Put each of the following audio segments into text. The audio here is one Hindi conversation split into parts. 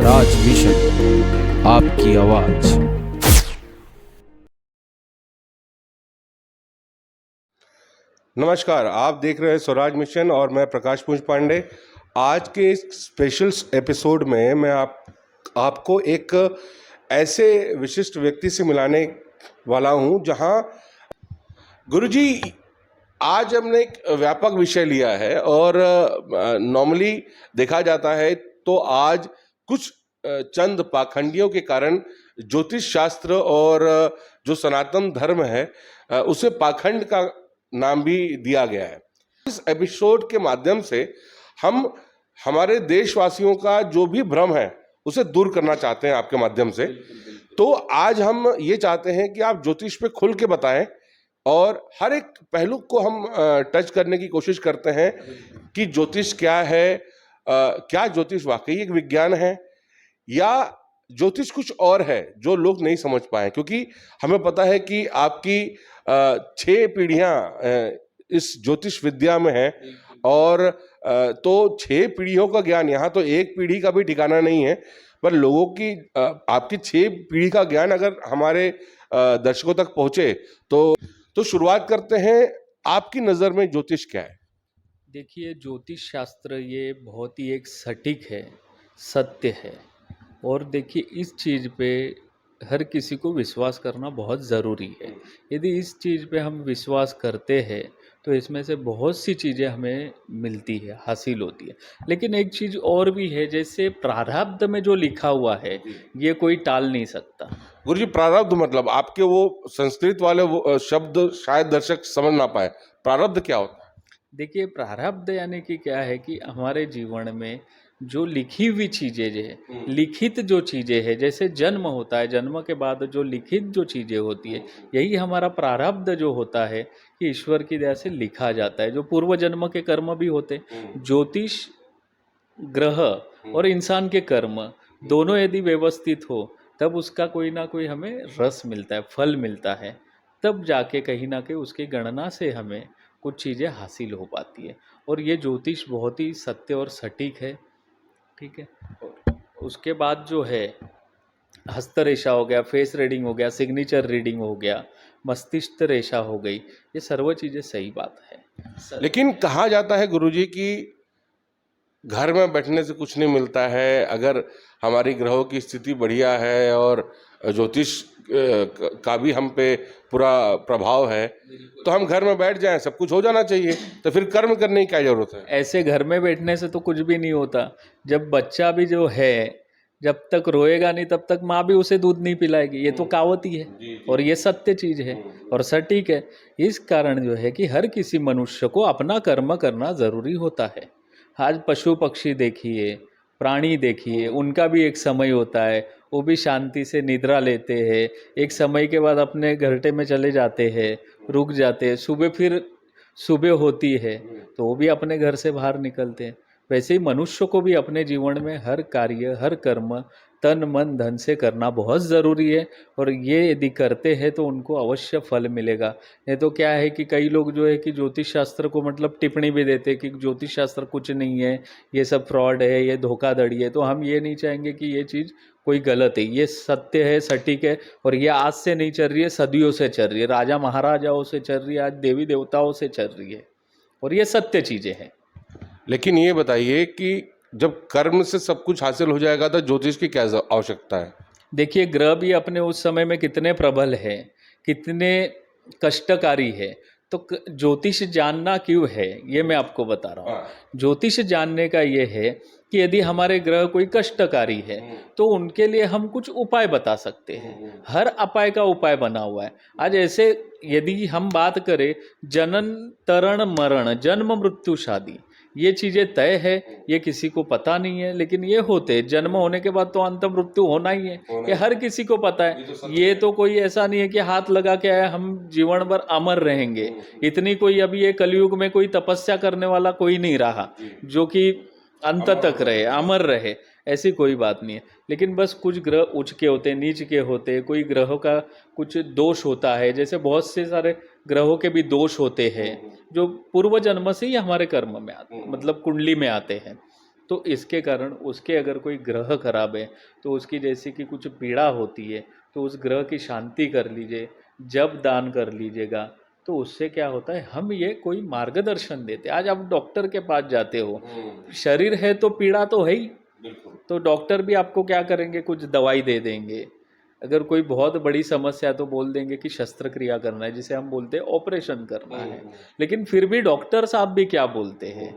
स्वराज मिशन, आपकी आवाज। नमस्कार, आप देख रहे हैं स्वराज मिशन और मैं प्रकाश पुंज पांडे। आज के इस स्पेशल एपिसोड में मैं आपको एक ऐसे विशिष्ट व्यक्ति से मिलाने वाला हूं जहां गुरुजी, आज हमने एक व्यापक विषय लिया है और नॉर्मली देखा जाता है तो आज कुछ चंद पाखंडियों के कारण ज्योतिष शास्त्र और जो सनातन धर्म है उसे पाखंड का नाम भी दिया गया है। इस एपिसोड के माध्यम से हम हमारे देशवासियों का जो भी भ्रम है उसे दूर करना चाहते हैं आपके माध्यम से। तो आज हम ये चाहते हैं कि आप ज्योतिष पे खुल के बताएं और हर एक पहलू को हम टच करने की कोशिश करते हैं कि ज्योतिष क्या है, क्या ज्योतिष वाकई एक विज्ञान है या ज्योतिष कुछ और है जो लोग नहीं समझ पाए। क्योंकि हमें पता है कि आपकी 6 पीढ़ियां इस ज्योतिष विद्या में है और तो 6 पीढ़ियों का ज्ञान, यहाँ तो एक पीढ़ी का भी ठिकाना नहीं है, पर लोगों की आपकी 6 पीढ़ी का ज्ञान अगर हमारे दर्शकों तक पहुंचे तो शुरुआत करते हैं। आपकी नज़र में ज्योतिष क्या है? देखिए, ज्योतिष शास्त्र ये बहुत ही एक सटीक है, सत्य है। और देखिए, इस चीज़ पे हर किसी को विश्वास करना बहुत ज़रूरी है। यदि इस चीज़ पे हम विश्वास करते हैं तो इसमें से बहुत सी चीज़ें हमें मिलती है, हासिल होती है। लेकिन एक चीज़ और भी है, जैसे प्रारब्ध में जो लिखा हुआ है ये कोई टाल नहीं सकता। गुरुजी, प्रारब्ध मतलब आपके वो संस्कृत वाले वो शब्द शायद दर्शक समझ ना पाए। प्रारब्ध क्या होता है? देखिए, प्रारब्ध यानी कि क्या है कि हमारे जीवन में जो लिखी हुई चीज़ें जो है, लिखित जो चीज़ें हैं, जैसे जन्म होता है, जन्म के बाद जो लिखित जो चीज़ें होती है, यही हमारा प्रारब्ध जो होता है कि ईश्वर की दया से लिखा जाता है, जो पूर्व जन्म के कर्म भी होते। ज्योतिष, ग्रह और इंसान के कर्म दोनों यदि व्यवस्थित हो तब उसका कोई ना कोई हमें रस मिलता है, फल मिलता है। तब जाके कहीं ना कहीं उसकी गणना से हमें कुछ चीज़ें हासिल हो पाती है। और ये ज्योतिष बहुत ही सत्य और सटीक है। ठीक है। उसके बाद जो है, हस्त रेखा हो गया, फेस रीडिंग हो गया, सिग्नेचर रीडिंग हो गया, मस्तिष्क रेखा हो गई, ये सर्व चीज़ें सही बात है। लेकिन कहा जाता है गुरुजी कि घर में बैठने से कुछ नहीं मिलता है। अगर हमारी ग्रहों की स्थिति बढ़िया है और ज्योतिष का भी हम पे पूरा प्रभाव है तो हम घर में बैठ जाएं, सब कुछ हो जाना चाहिए। तो फिर कर्म करने की क्या जरूरत है? ऐसे घर में बैठने से तो कुछ भी नहीं होता। जब बच्चा भी जो है, जब तक रोएगा नहीं तब तक माँ भी उसे दूध नहीं पिलाएगी। ये तो कहावत ही है और ये सत्य चीज़ है और सटीक है। इस कारण जो है कि हर किसी मनुष्य को अपना कर्म करना ज़रूरी होता है। आज पशु पक्षी देखिए, प्राणी देखिए, उनका भी एक समय होता है, वो भी शांति से निद्रा लेते हैं, एक समय के बाद अपने घरटे में चले जाते हैं, रुक जाते हैं, सुबह होती है तो वो भी अपने घर से बाहर निकलते हैं। वैसे ही मनुष्य को भी अपने जीवन में हर कार्य, हर कर्म तन मन धन से करना बहुत ज़रूरी है। और ये यदि करते हैं तो उनको अवश्य फल मिलेगा। नहीं तो क्या है कि कई लोग जो है कि ज्योतिष शास्त्र को मतलब टिप्पणी भी देते हैं कि ज्योतिष शास्त्र कुछ नहीं है, ये सब फ्रॉड है, ये धोखाधड़ी है। तो हम ये नहीं चाहेंगे कि ये चीज़ कोई गलत है, ये सत्य है, सटीक है। और ये आज से नहीं चल रही है, सदियों से चल रही है, राजा महाराजाओं से चल रही है, आज देवी देवताओं से चल रही है और ये सत्य चीज़ें हैं। लेकिन ये बताइए कि जब कर्म से सब कुछ हासिल हो जाएगा तो ज्योतिष की क्या आवश्यकता है? देखिए, ग्रह भी अपने उस समय में कितने प्रबल है, कितने कष्टकारी है। तो ज्योतिष जानना क्यों है ये मैं आपको बता रहा हूँ। ज्योतिष जानने का ये है कि यदि हमारे ग्रह कोई कष्टकारी है तो उनके लिए हम कुछ उपाय बता सकते हैं। हर उपाय का उपाय बना हुआ है। आज ऐसे यदि हम बात करें, जनन तरण मरण, जन्म मृत्यु शादी, ये चीज़ें तय है, ये किसी को पता नहीं है, लेकिन ये होते जन्म होने के बाद तो अंत मृत्यु होना ही है, ये हर किसी को पता है। ये तो कोई ऐसा नहीं है कि हाथ लगा के आया हम जीवन भर अमर रहेंगे। इतनी कोई अभी ये कलयुग में कोई तपस्या करने वाला कोई नहीं रहा जो कि अंत तक रहे, अमर रहे, ऐसी कोई बात नहीं है। लेकिन बस कुछ ग्रह उच्च के होते, नीच के होते, कोई ग्रहों का कुछ दोष होता है। जैसे बहुत से सारे ग्रहों के भी दोष होते हैं जो पूर्व जन्म से ही हमारे कर्म में आते, मतलब कुंडली में आते हैं। तो इसके कारण उसके अगर कोई ग्रह खराब है तो उसकी जैसे कि कुछ पीड़ा होती है तो उस ग्रह की शांति कर लीजिए, जब दान कर लीजिएगा। तो उससे क्या होता है, हम ये कोई मार्गदर्शन देते। आज आप डॉक्टर के पास जाते हो, शरीर है तो पीड़ा तो है ही, तो डॉक्टर भी आपको क्या करेंगे, कुछ दवाई दे देंगे। अगर कोई बहुत बड़ी समस्या है तो बोल देंगे कि शस्त्रक्रिया करना है, जिसे हम बोलते हैं ऑपरेशन करना है। लेकिन फिर भी डॉक्टर साहब भी क्या बोलते हैं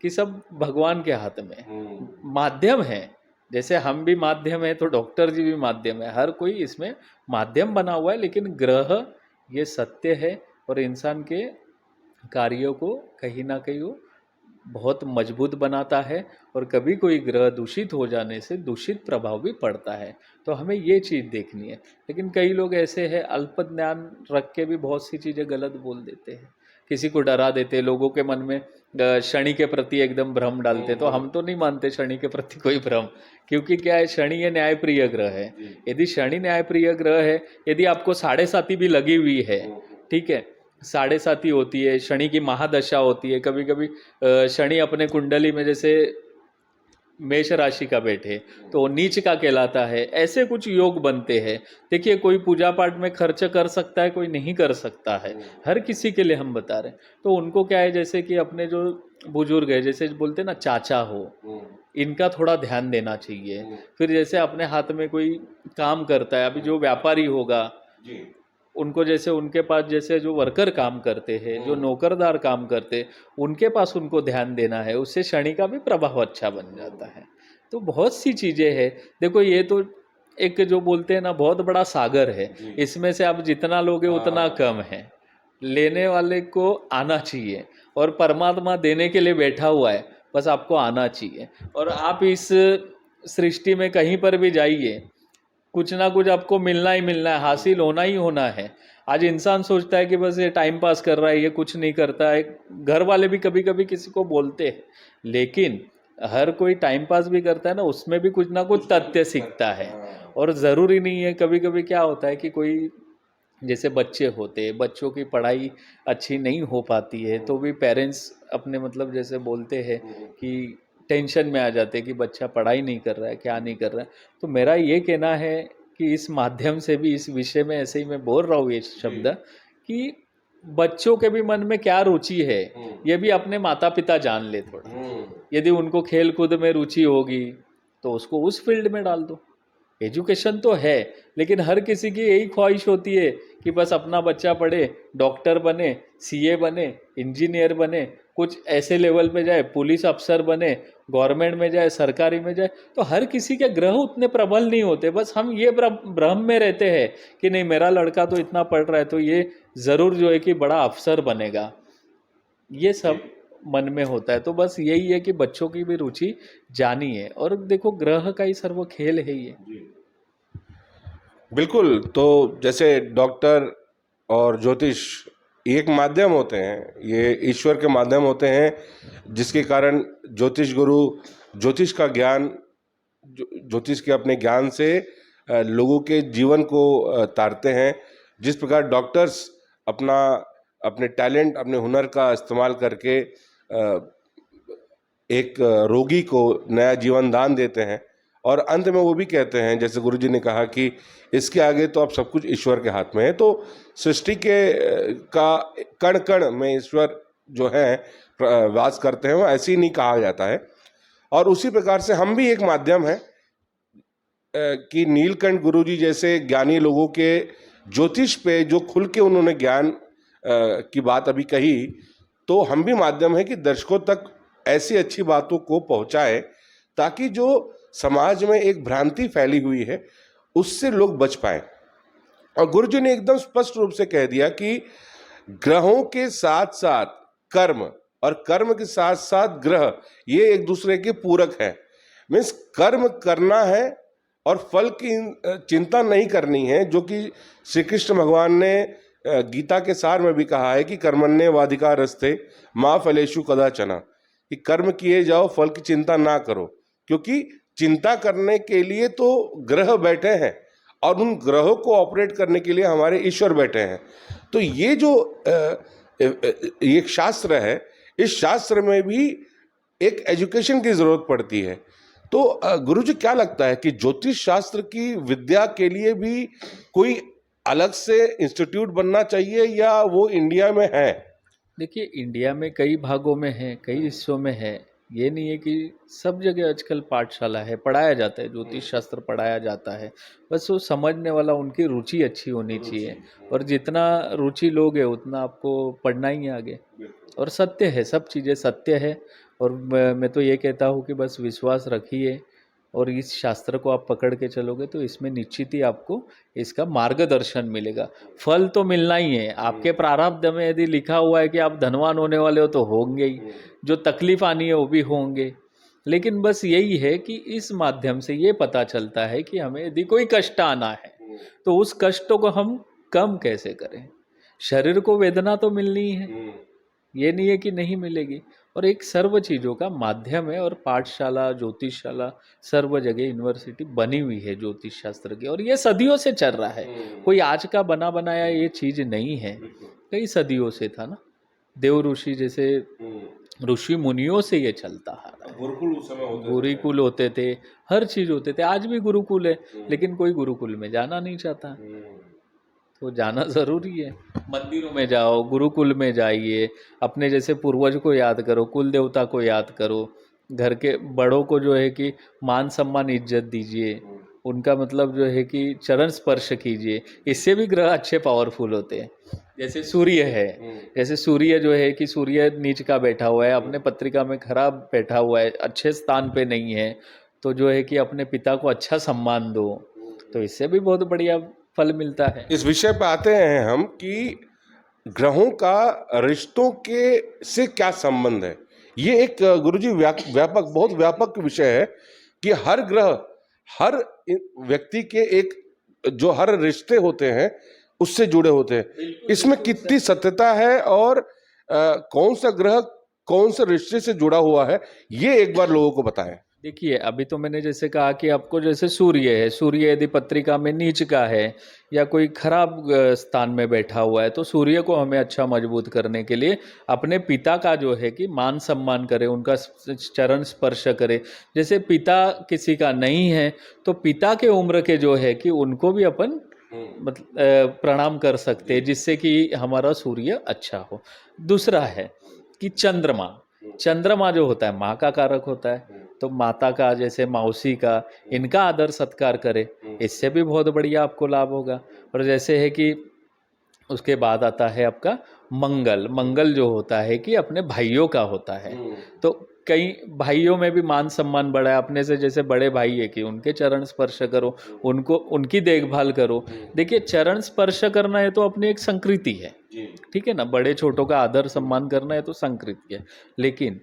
कि सब भगवान के हाथ में, माध्यम है। जैसे हम भी माध्यम है तो डॉक्टर जी भी माध्यम है, हर कोई इसमें माध्यम बना हुआ है। लेकिन ग्रह ये सत्य है और इंसान के कार्यों को कहीं ना कहीं वो बहुत मजबूत बनाता है। और कभी कोई ग्रह दूषित हो जाने से दूषित प्रभाव भी पड़ता है, तो हमें ये चीज़ देखनी है। लेकिन कई लोग ऐसे हैं, अल्प ज्ञान रख के भी बहुत सी चीज़ें गलत बोल देते हैं, किसी को डरा देते, लोगों के मन में शनि के प्रति एकदम भ्रम डालते। तो हम तो नहीं मानते शनि के प्रति कोई भ्रम, क्योंकि क्या है, शनि ये न्यायप्रिय ग्रह है। यदि शनि न्यायप्रिय ग्रह है, यदि आपको 7.5 भी लगी हुई है, ठीक है, 7.5 होती है, शनि की महादशा होती है, कभी कभी शनि अपने कुंडली में जैसे मेष राशि का बैठे तो नीच का कहलाता है, ऐसे कुछ योग बनते हैं। देखिए, कोई पूजा पाठ में खर्च कर सकता है, कोई नहीं कर सकता है, हर किसी के लिए हम बता रहे हैं। तो उनको क्या है, जैसे कि अपने जो बुजुर्ग है, जैसे बोलते हैं ना चाचा हो, इनका थोड़ा ध्यान देना चाहिए। फिर जैसे अपने हाथ में कोई काम करता है, अभी जो व्यापारी होगा उनको, जैसे उनके पास जैसे जो वर्कर काम करते हैं, जो नौकरदार काम करते हैं, उनके पास उनको ध्यान देना है, उससे शनि का भी प्रभाव अच्छा बन जाता है। तो बहुत सी चीज़ें हैं। देखो, ये तो एक जो बोलते हैं ना, बहुत बड़ा सागर है, इसमें से आप जितना लोगे उतना कम है। लेने वाले को आना चाहिए, और परमात्मा देने के लिए बैठा हुआ है, बस आपको आना चाहिए। और आप इस सृष्टि में कहीं पर भी जाइए, कुछ ना कुछ आपको मिलना ही मिलना है, हासिल होना ही होना है। आज इंसान सोचता है कि बस ये टाइम पास कर रहा है, ये कुछ नहीं करता है। घर वाले भी कभी कभी किसी को बोलते हैं, लेकिन हर कोई टाइम पास भी करता है ना, उसमें भी कुछ ना कुछ तथ्य सीखता है। और ज़रूरी नहीं है, कभी कभी क्या होता है कि कोई जैसे बच्चे होते हैं, बच्चों की पढ़ाई अच्छी नहीं हो पाती है, तो भी पेरेंट्स अपने मतलब जैसे बोलते हैं कि टेंशन में आ जाते हैं कि बच्चा पढ़ाई नहीं कर रहा है, क्या नहीं कर रहा है। तो मेरा ये कहना है कि इस माध्यम से भी, इस विषय में ऐसे ही मैं बोल रहा हूँ ये शब्द, कि बच्चों के भी मन में क्या रुचि है ये भी अपने माता पिता जान ले थोड़ा। यदि उनको खेल कूद में रुचि होगी तो उसको उस फील्ड में डाल दो। एजुकेशन तो है, लेकिन हर किसी की यही ख्वाहिश होती है कि बस अपना बच्चा पढ़े, डॉक्टर बने, सीए बने, इंजीनियर बने, कुछ ऐसे लेवल पे जाए, पुलिस अफसर बने, गवर्नमेंट में जाए, सरकारी में जाए। तो हर किसी के ग्रह उतने प्रबल नहीं होते। बस हम ये भ्रम में रहते हैं कि नहीं, मेरा लड़का तो इतना पढ़ रहा है तो ये ज़रूर जो है कि बड़ा अफसर बनेगा, ये सब मन में होता है। तो बस यही है कि बच्चों की भी रुचि जानिए, और देखो ग्रह का ही सर्व खेल है ये। बिल्कुल। तो जैसे डॉक्टर और ज्योतिष एक माध्यम होते हैं, ये ईश्वर के माध्यम होते हैं, जिसके कारण ज्योतिष गुरु ज्योतिष का ज्ञान, ज्योतिष के अपने ज्ञान से लोगों के जीवन को तारते हैं। जिस प्रकार डॉक्टर्स अपने टैलेंट, अपने हुनर का इस्तेमाल करके एक रोगी को नया जीवन दान देते हैं, और अंत में वो भी कहते हैं, जैसे गुरुजी ने कहा कि इसके आगे तो अब सब कुछ ईश्वर के हाथ में है। तो सृष्टि के का कण कण में ईश्वर जो है वास करते हैं, वो ऐसे ही नहीं कहा जाता है। और उसी प्रकार से हम भी एक माध्यम है कि नीलकंठ गुरुजी जैसे ज्ञानी लोगों के ज्योतिष पे जो खुल के उन्होंने ज्ञान की बात अभी कही, तो हम भी माध्यम है कि दर्शकों तक ऐसी अच्छी बातों को पहुंचाए, ताकि जो समाज में एक भ्रांति फैली हुई है उससे लोग बच पाए। और गुरुजी ने एकदम स्पष्ट रूप से कह दिया कि ग्रहों के साथ साथ कर्म, और कर्म के साथ साथ ग्रह, ये एक दूसरे के पूरक है। मीन्स कर्म करना है और फल की चिंता नहीं करनी है, जो कि श्री कृष्ण भगवान ने गीता के सार में भी कहा है कि कर्मण्येवाधिकारस्ते मा फलेषु कदाचन, कि कर्म किए जाओ, फल की चिंता ना करो। क्योंकि चिंता करने के लिए तो ग्रह बैठे हैं, और उन ग्रहों को ऑपरेट करने के लिए हमारे ईश्वर बैठे हैं। तो ये जो एक शास्त्र है, इस शास्त्र में भी एक एजुकेशन की ज़रूरत पड़ती है। तो गुरुजी क्या लगता है कि ज्योतिष शास्त्र की विद्या के लिए भी कोई अलग से इंस्टीट्यूट बनना चाहिए या वो इंडिया में है? देखिए, इंडिया में कई भागों में है, कई हिस्सों में है। ये नहीं है कि सब जगह आजकल पाठशाला है, पढ़ाया जाता है, ज्योतिष शास्त्र पढ़ाया जाता है। बस वो समझने वाला, उनकी रुचि अच्छी होनी चाहिए, और जितना रुचि लोगे उतना आपको पढ़ना ही है आगे। और सत्य है, सब चीज़ें सत्य है। और मैं तो ये कहता हूँ कि बस विश्वास रखिए, और इस शास्त्र को आप पकड़ के चलोगे तो इसमें निश्चित ही आपको इसका मार्गदर्शन मिलेगा। फल तो मिलना ही है, आपके प्रारब्ध में यदि लिखा हुआ है कि आप धनवान होने वाले हो तो होंगे ही, जो तकलीफ आनी है वो भी होंगे। लेकिन बस यही है कि इस माध्यम से ये पता चलता है कि हमें यदि कोई कष्ट आना है तो उस कष्टों को हम कम कैसे करें। शरीर को वेदना तो मिलनी है, ये नहीं है कि नहीं मिलेगी। और एक सर्व चीज़ों का माध्यम है, और पाठशाला, ज्योतिषशाला सर्व जगह यूनिवर्सिटी बनी हुई है ज्योतिष शास्त्र की, और ये सदियों से चल रहा है। कोई आज का बना बनाया ये चीज़ नहीं है, कई सदियों से था ना। देव ऋषि जैसे ऋषि मुनियों से ये चलता आ रहा है। गुरुकुल उस समय होते थे। गुरुकुल होते थे, हर चीज़ होते थे। आज भी गुरुकुल है, लेकिन कोई गुरुकुल में जाना नहीं चाहता। तो जाना ज़रूरी है। मंदिरों में जाओ, गुरुकुल में जाइए, अपने जैसे पूर्वज को याद करो, कुल देवता को याद करो, घर के बड़ों को जो है कि मान सम्मान इज्जत दीजिए, उनका मतलब जो है कि चरण स्पर्श कीजिए। इससे भी ग्रह अच्छे पावरफुल होते हैं। जैसे सूर्य है, जैसे सूर्य जो है कि सूर्य नीच का बैठा हुआ है, अपने पत्रिका में खराब बैठा हुआ है, अच्छे स्थान पे नहीं है, तो जो है कि अपने पिता को अच्छा सम्मान दो, तो इससे भी बहुत बढ़िया फल मिलता है। इस विषय पे आते हैं हम कि ग्रहों का रिश्तों के से क्या संबंध है। ये एक गुरुजी व्यापक, बहुत व्यापक विषय है कि हर ग्रह, हर व्यक्ति के एक जो हर रिश्ते होते हैं उससे जुड़े होते हैं। इसमें कितनी सत्यता है और कौन सा ग्रह कौन से रिश्ते से जुड़ा हुआ है, ये एक बार लोगों को बताएं। देखिए, अभी तो मैंने जैसे कहा कि आपको जैसे सूर्य है, सूर्य यदि पत्रिका में नीच का है या कोई खराब स्थान में बैठा हुआ है, तो सूर्य को हमें अच्छा मजबूत करने के लिए अपने पिता का जो है कि मान सम्मान करें, उनका चरण स्पर्श करें। जैसे पिता किसी का नहीं है तो पिता के उम्र के जो है कि उनको भी अपन मतलब प्रणाम कर सकते हैं, जिससे कि हमारा सूर्य अच्छा हो। दूसरा है कि चंद्रमा जो होता है माँ का कारक होता है, तो माता का, जैसे मौसी का, इनका आदर सत्कार करें, इससे भी बहुत बढ़िया आपको लाभ होगा। और जैसे है कि उसके बाद आता है आपका मंगल जो होता है कि अपने भाइयों का होता है। तो कई भाइयों में भी मान सम्मान बढ़ा है, अपने से जैसे बड़े भाई है कि उनके चरण स्पर्श करो, उनको उनकी देखभाल करो। देखिए, चरण स्पर्श करना है तो अपनी एक संस्कृति है, ठीक है ना। बड़े छोटों का आदर सम्मान करना है तो संस्कृति है। लेकिन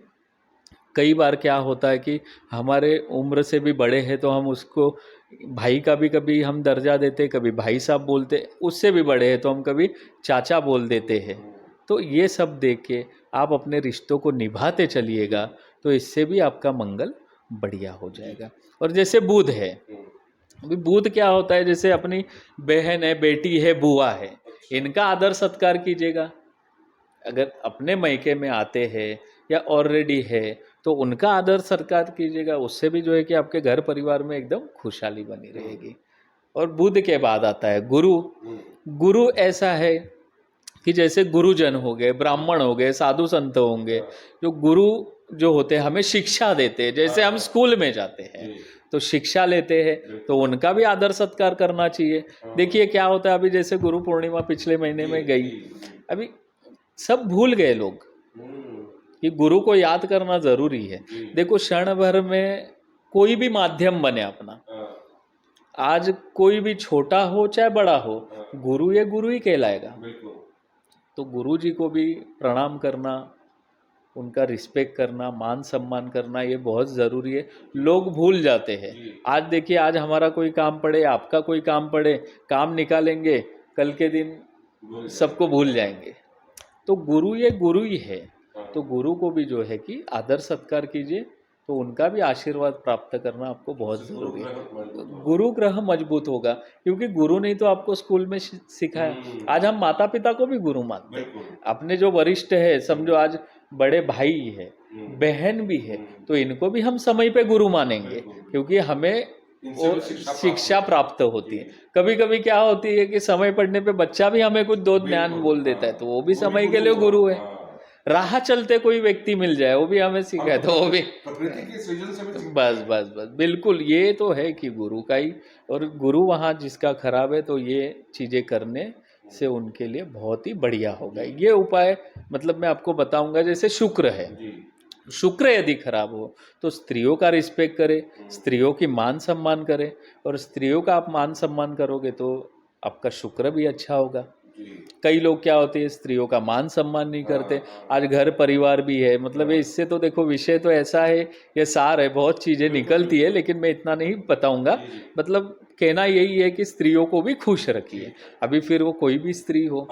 कई बार क्या होता है कि हमारे उम्र से भी बड़े हैं तो हम उसको भाई का भी कभी हम दर्जा देते, कभी भाई साहब बोलते, उससे भी बड़े हैं तो हम कभी चाचा बोल देते हैं। तो ये सब देख के आप अपने रिश्तों को निभाते चलिएगा, तो इससे भी आपका मंगल बढ़िया हो जाएगा। और जैसे बुध है, अभी बुध क्या होता है, जैसे अपनी बहन है, बेटी है, बुआ है, इनका आदर सत्कार कीजिएगा। अगर अपने मायके में आते हैं या ऑलरेडी है तो उनका आदर सत्कार कीजिएगा, उससे भी जो है कि आपके घर परिवार में एकदम खुशहाली बनी रहेगी। और बुध के बाद आता है गुरु ऐसा है कि जैसे गुरुजन हो गए, ब्राह्मण हो गए, साधु संत होंगे, जो गुरु जो होते हैं हमें शिक्षा देते हैं। जैसे हम स्कूल में जाते हैं तो शिक्षा लेते हैं, तो उनका भी आदर सत्कार करना चाहिए। देखिए क्या होता है, अभी जैसे गुरु पूर्णिमा पिछले महीने में गई, अभी सब भूल गए लोग कि गुरु को याद करना जरूरी है। देखो, क्षण भर में कोई भी माध्यम बने अपना, आज कोई भी छोटा हो चाहे बड़ा हो, गुरु ये गुरु ही कहलाएगा। तो गुरु जी को भी प्रणाम करना, उनका रिस्पेक्ट करना, मान सम्मान करना, ये बहुत ज़रूरी है। लोग भूल जाते हैं। आज देखिए, आज हमारा कोई काम पड़े, आपका कोई काम पड़े, काम निकालेंगे, कल के दिन सबको भूल जाएंगे। तो गुरु ये गुरु ही है, तो गुरु को भी जो है कि आदर सत्कार कीजिए, तो उनका भी आशीर्वाद प्राप्त करना आपको बहुत ज़रूरी है। गुरु ग्रह मजबूत होगा, क्योंकि गुरु नहीं तो आपको स्कूल में सिखाया। आज हम माता पिता को भी गुरु मानते हैं, अपने जो वरिष्ठ है, समझो आज बड़े भाई है, बहन भी है, तो इनको भी हम समय पे गुरु मानेंगे, क्योंकि हमें वो शिक्षा प्राप्त होती है। कभी कभी क्या होती है कि समय पड़ने पे बच्चा भी हमें कुछ दो ज्ञान बोल देता है, तो वो भी समय के लिए गुरु है। राह चलते कोई व्यक्ति मिल जाए, वो भी हमें सिखाए, तो वो भी प्रकृति के सृजन से भी बस बस बस बिल्कुल, ये तो है कि गुरु का ही, और गुरु वहाँ जिसका खराब है, तो ये चीजें करने से उनके लिए बहुत ही बढ़िया होगा। ये उपाय मतलब मैं आपको बताऊंगा, जैसे शुक्र है, शुक्र यदि खराब हो तो स्त्रियों का रिस्पेक्ट करे, स्त्रियों की मान सम्मान करे, और स्त्रियों का आप मान सम्मान करोगे तो आपका शुक्र भी अच्छा होगा। कई लोग क्या होते हैं, स्त्रियों का मान सम्मान नहीं करते। आज घर परिवार भी है, मतलब ये इससे तो देखो, विषय तो ऐसा है, ये सार है, बहुत चीजें निकलती है, लेकिन मैं इतना नहीं बताऊंगा। मतलब कहना यही है कि स्त्रियों को भी खुश रखिए, अभी फिर वो कोई भी स्त्री हो,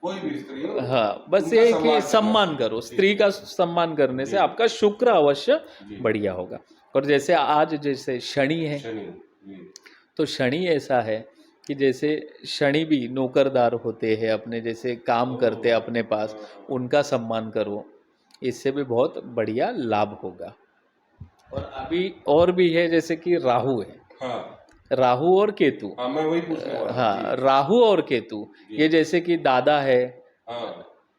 कोई भी स्त्री हो, हाँ, बस ये है कि सम्मान करो, स्त्री का सम्मान करने से आपका शुक्र अवश्य बढ़िया होगा। और जैसे आज जैसे शनि है, तो शनि ऐसा है कि जैसे शनि भी नौकरदार होते हैं, अपने जैसे काम करते हैं अपने पास, उनका सम्मान करो, इससे भी बहुत बढ़िया लाभ होगा। और अभी और भी है, जैसे कि राहु है, राहु और केतु, मैं वही पूछने वाला था। हाँ, राहु और केतु, ये जैसे कि दादा है,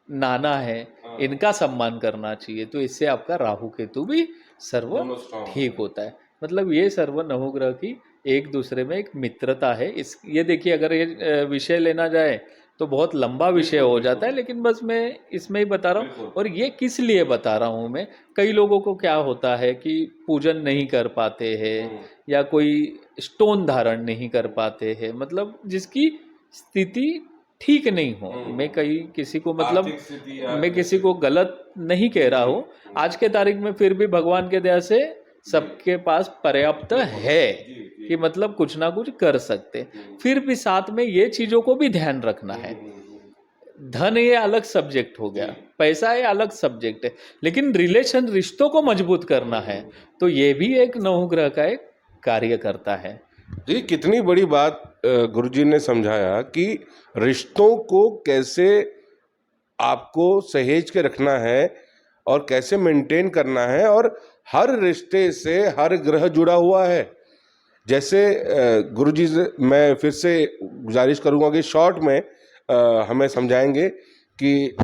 नाना है, इनका सम्मान करना चाहिए, तो इससे आपका राहु केतु भी सर्व ठीक होता है। मतलब ये सर्व नवग्रह की एक दूसरे में एक मित्रता है। इस ये देखिए, अगर ये विषय लेना जाए तो बहुत लंबा विषय हो जाता है, लेकिन बस मैं इसमें ही बता रहा हूँ। और ये किस लिए बता रहा हूँ मैं, कई लोगों को क्या होता है कि पूजन नहीं कर पाते हैं, या कोई स्टोन धारण नहीं कर पाते हैं, मतलब जिसकी स्थिति ठीक नहीं हो। मैं किसी को मतलब मैं किसी को गलत नहीं कह रहा हूँ, आज के तारीख में फिर भी भगवान के दया से सबके पास पर्याप्त है कि मतलब कुछ ना कुछ कर सकते। फिर भी साथ में ये चीजों को भी ध्यान रखना है। धन ये अलग सब्जेक्ट हो गया, पैसा ये अलग सब्जेक्ट है, लेकिन रिलेशन, रिश्तों को मजबूत करना है, तो ये भी एक नवग्रह का एक कार्य करता है। ये कितनी बड़ी बात गुरुजी ने समझाया कि रिश्तों को कैसे आपको सहेज के रखना है और कैसे मेंटेन करना है, और हर रिश्ते से हर ग्रह जुड़ा हुआ है। जैसे गुरुजी से मैं फिर से गुजारिश करूंगा कि शॉर्ट में हमें समझाएंगे कि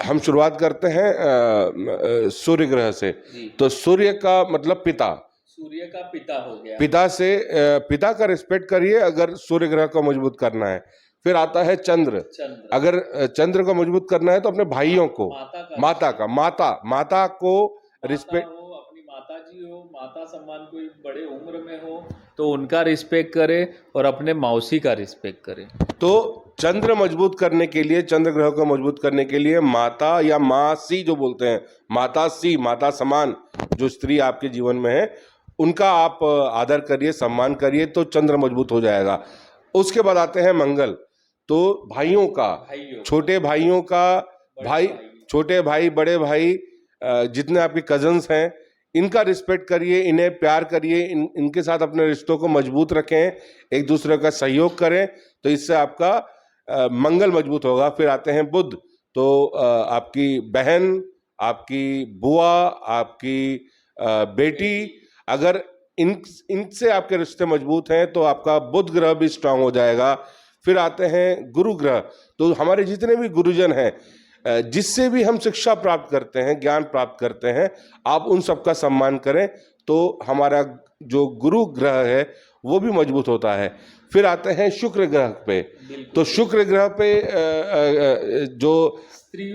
हम शुरुआत करते हैं सूर्य ग्रह से। तो सूर्य का मतलब पिता, सूर्य का पिता हो गया, पिता से पिता का रिस्पेक्ट करिए अगर सूर्य ग्रह को मजबूत करना है। फिर आता है चंद्र, अगर चंद्र को मजबूत करना है तो अपने भाइयों को, माता को रिस्पेक्ट, अपनी माता जी हो, माता सम्मान, कोई बड़े उम्र में हो तो उनका रिस्पेक्ट करे, और अपने मौसी का रिस्पेक्ट करे। तो चंद्र मजबूत करने के लिए, चंद्र ग्रह को मजबूत करने के लिए माता या मासी जो बोलते हैं, माता समान जो स्त्री आपके जीवन में है, उनका आप आदर करिए, सम्मान करिए, तो चंद्र मजबूत हो जाएगा। उसके बाद आते हैं मंगल, तो भाइयों का, छोटे भाइयों का, छोटे भाई, बड़े भाई, जितने आपके कजन्स हैं, इनका रिस्पेक्ट करिए, इन्हें प्यार करिए, इनके साथ अपने रिश्तों को मजबूत रखें, एक दूसरे का सहयोग करें, तो इससे आपका मंगल मजबूत होगा। फिर आते हैं बुध, तो आपकी बहन, आपकी बुआ, आपकी बेटी, अगर इनसे आपके रिश्ते मजबूत हैं तो आपका बुध ग्रह भी स्ट्रांग हो जाएगा। फिर आते हैं गुरु ग्रह, तो हमारे जितने भी गुरुजन हैं, जिससे भी हम शिक्षा प्राप्त करते हैं, ज्ञान प्राप्त करते हैं, आप उन सबका सम्मान करें, तो हमारा जो गुरु ग्रह है वो भी मजबूत होता है। फिर आते हैं शुक्र ग्रह पे, तो शुक्र ग्रह पे जो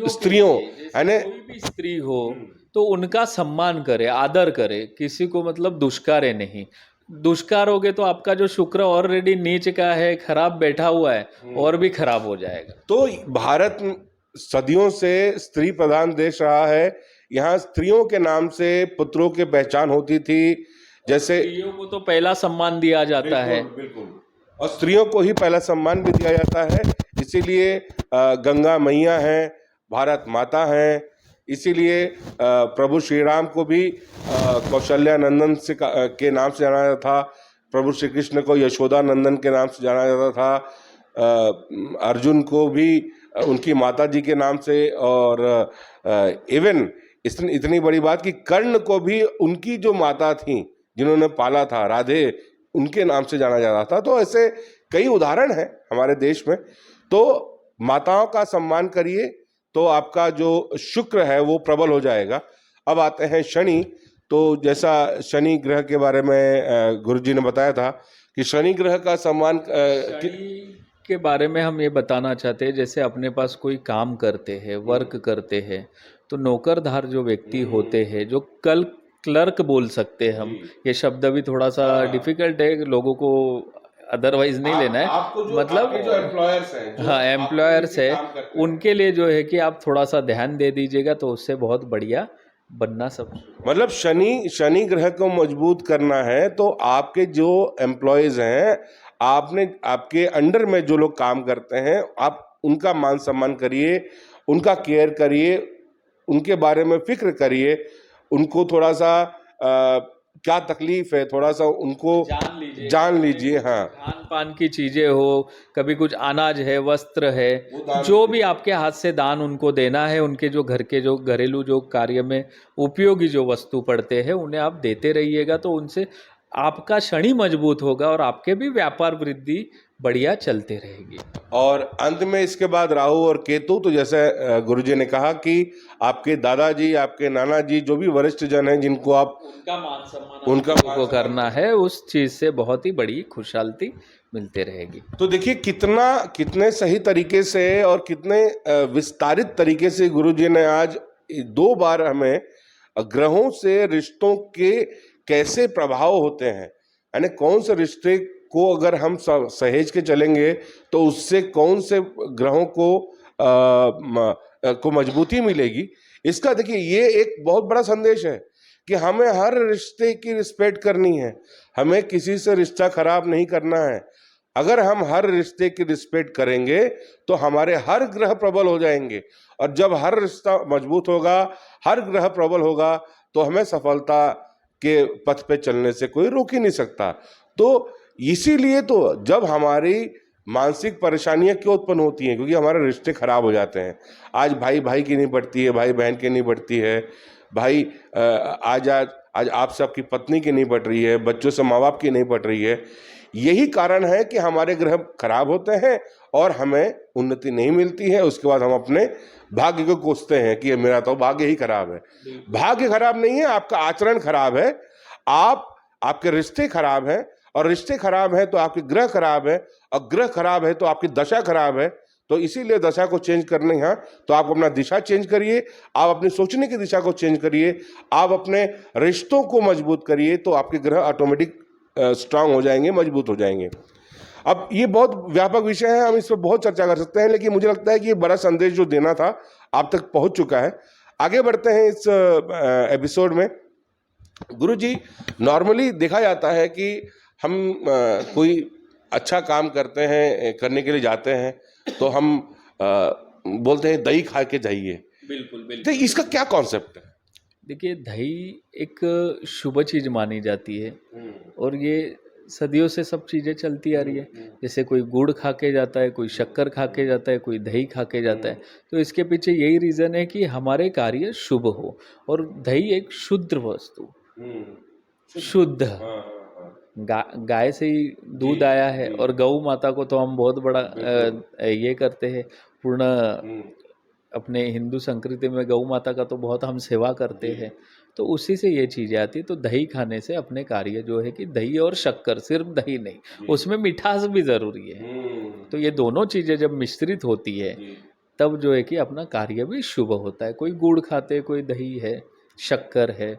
स्त्रियों यानी कोई भी स्त्री हो तो उनका सम्मान करे, आदर करे, किसी को मतलब दुष्कारे नहीं। दुष्कारोगे तो आपका जो शुक्र ऑलरेडी नीच का है, खराब बैठा हुआ है, और भी खराब हो जाएगा। तो भारत सदियों से स्त्री प्रधान देश रहा है, यहाँ स्त्रियों के नाम से पुत्रों की पहचान होती थी। जैसे स्त्रियों को तो पहला सम्मान दिया जाता है, बिल्कुल, और स्त्रियों को ही पहला सम्मान भी दिया जाता है। इसीलिए गंगा मैया हैं, भारत माता हैं, इसीलिए प्रभु श्री राम को भी कौशल्या नंदन से के नाम से जाना जाता था, प्रभु श्री कृष्ण को यशोदा नंदन के नाम से जाना जाता था, अर्जुन को भी उनकी माता जी के नाम से, और इवन इतनी बड़ी बात कि कर्ण को भी उनकी जो माता थी जिन्होंने पाला था, राधे, उनके नाम से जाना जाता था। तो ऐसे कई उदाहरण हैं हमारे देश में। तो माताओं का सम्मान करिए तो आपका जो शुक्र है वो प्रबल हो जाएगा। अब आते हैं शनि। तो जैसा शनि ग्रह के बारे में गुरुजी ने बताया था कि शनि ग्रह का सम्मान के बारे में हम ये बताना चाहते हैं, जैसे अपने पास कोई काम करते हैं, वर्क करते हैं, तो नौकरदार जो व्यक्ति होते हैं, जो क्लर्क बोल सकते हैं हम, ये शब्द भी थोड़ा सा डिफिकल्ट है, लोगों को अदरवाइज नहीं लेना है, मतलब जो एम्प्लॉयर्स हैं, हाँ एम्प्लॉयर्स है, उनके लिए जो है कि आप थोड़ा सा ध्यान दे दीजिएगा तो उससे बहुत बढ़िया बनना सब। मतलब शनि ग्रह को मजबूत करना है तो आपके जो एम्प्लॉयज हैं, आपके अंडर में जो लोग काम करते हैं, आप उनका मान सम्मान करिए, उनका केयर करिए, उनके बारे में फिक्र करिए, उनको थोड़ा सा क्या तकलीफ है थोड़ा सा उनको जान लीजिए। हाँ, खान पान की चीजें हो, कभी कुछ अनाज है, वस्त्र है, जो भी आपके हाथ से दान उनको देना है, उनके जो घर के जो घरेलू जो कार्य में उपयोगी जो वस्तु पड़ते हैं उन्हें आप देते रहिएगा, तो उनसे आपका शनि मजबूत होगा और आपके भी व्यापार वृद्धि बढ़िया चलते रहेगी। और अंत में इसके बाद राहु और केतु, तो जैसे गुरुजी ने कहा कि आपके दादाजी, आपके नाना जी, जो भी वरिष्ठ जन हैं जिनको आप उनका मान सम्मान को करना है, उस चीज से बहुत ही बड़ी खुशहाली मिलते रहेगी। तो देखिए कितने सही तरीके से और कितने विस्तारित तरीके से गुरुजी ने आज 2 बार हमें ग्रहों से रिश्तों के कैसे प्रभाव होते हैं, यानी कौन से रिश्ते को अगर हम सहेज के चलेंगे तो उससे कौन से ग्रहों को मजबूती मिलेगी, इसका देखिए ये एक बहुत बड़ा संदेश है कि हमें हर रिश्ते की रिस्पेक्ट करनी है, हमें किसी से रिश्ता खराब नहीं करना है। अगर हम हर रिश्ते की रिस्पेक्ट करेंगे तो हमारे हर ग्रह प्रबल हो जाएंगे, और जब हर रिश्ता मजबूत होगा, हर ग्रह प्रबल होगा, तो हमें सफलता के पथ पे चलने से कोई रोक ही नहीं सकता। तो इसीलिए तो जब हमारी मानसिक परेशानियां क्यों उत्पन्न होती हैं, क्योंकि हमारे रिश्ते खराब हो जाते हैं। आज भाई भाई की नहीं पड़ती है, भाई बहन की नहीं पड़ती है, भाई आज आपसे आपकी पत्नी की नहीं पड़ रही है, बच्चों से माँ बाप की नहीं पड़ रही है। यही कारण है कि हमारे ग्रह खराब होते हैं और हमें उन्नति नहीं मिलती है। उसके बाद हम अपने भाग्य को कोसते हैं कि मेरा तो भाग्य ही खराब है। भाग्य खराब नहीं है, आपका आचरण खराब है, आपके रिश्ते खराब हैं, और रिश्ते खराब है तो आपके ग्रह खराब है, और ग्रह खराब है तो आपकी दशा खराब है। तो इसीलिए दशा को चेंज करनी है तो आप अपना दिशा चेंज करिए, आप अपनी सोचने की दिशा को चेंज करिए, आप अपने रिश्तों को मजबूत करिए, तो आपके ग्रह ऑटोमेटिक स्ट्रांग हो जाएंगे, मजबूत हो जाएंगे। अब ये बहुत व्यापक विषय है, हम इस पर बहुत चर्चा कर सकते हैं, लेकिन मुझे लगता है कि ये बड़ा संदेश जो देना था आप तक पहुंच चुका है। आगे बढ़ते हैं इस एपिसोड में। गुरुजी, नॉर्मली देखा जाता है कि हम कोई अच्छा काम करते हैं, करने के लिए जाते हैं, तो हम बोलते हैं दही खा के जाइए। बिल्कुल। तो इसका क्या कॉन्सेप्ट है? देखिए, दही एक शुभ चीज मानी जाती है और ये सदियों से सब चीजें चलती आ रही है। जैसे कोई गुड़ खा के जाता है, कोई शक्कर खा के जाता है, कोई दही खा के जाता है, तो इसके पीछे यही रीजन है कि हमारे कार्य शुभ हो। और दही एक शुद्ध वस्तु, शुद्ध गाय से ही दूध आया है, और गौ माता को तो हम बहुत बड़ा ये करते हैं, पूर्ण अपने हिंदू संस्कृति में गौ माता का तो बहुत हम सेवा करते हैं, तो उसी से ये चीज़ें आती है। तो दही खाने से अपने कार्य जो है कि दही और शक्कर, सिर्फ दही नहीं, उसमें मिठास भी ज़रूरी है। तो ये दोनों चीज़ें जब मिश्रित होती है तब जो है कि अपना कार्य भी शुभ होता है। कोई गुड़ खाते, कोई दही है, शक्कर है।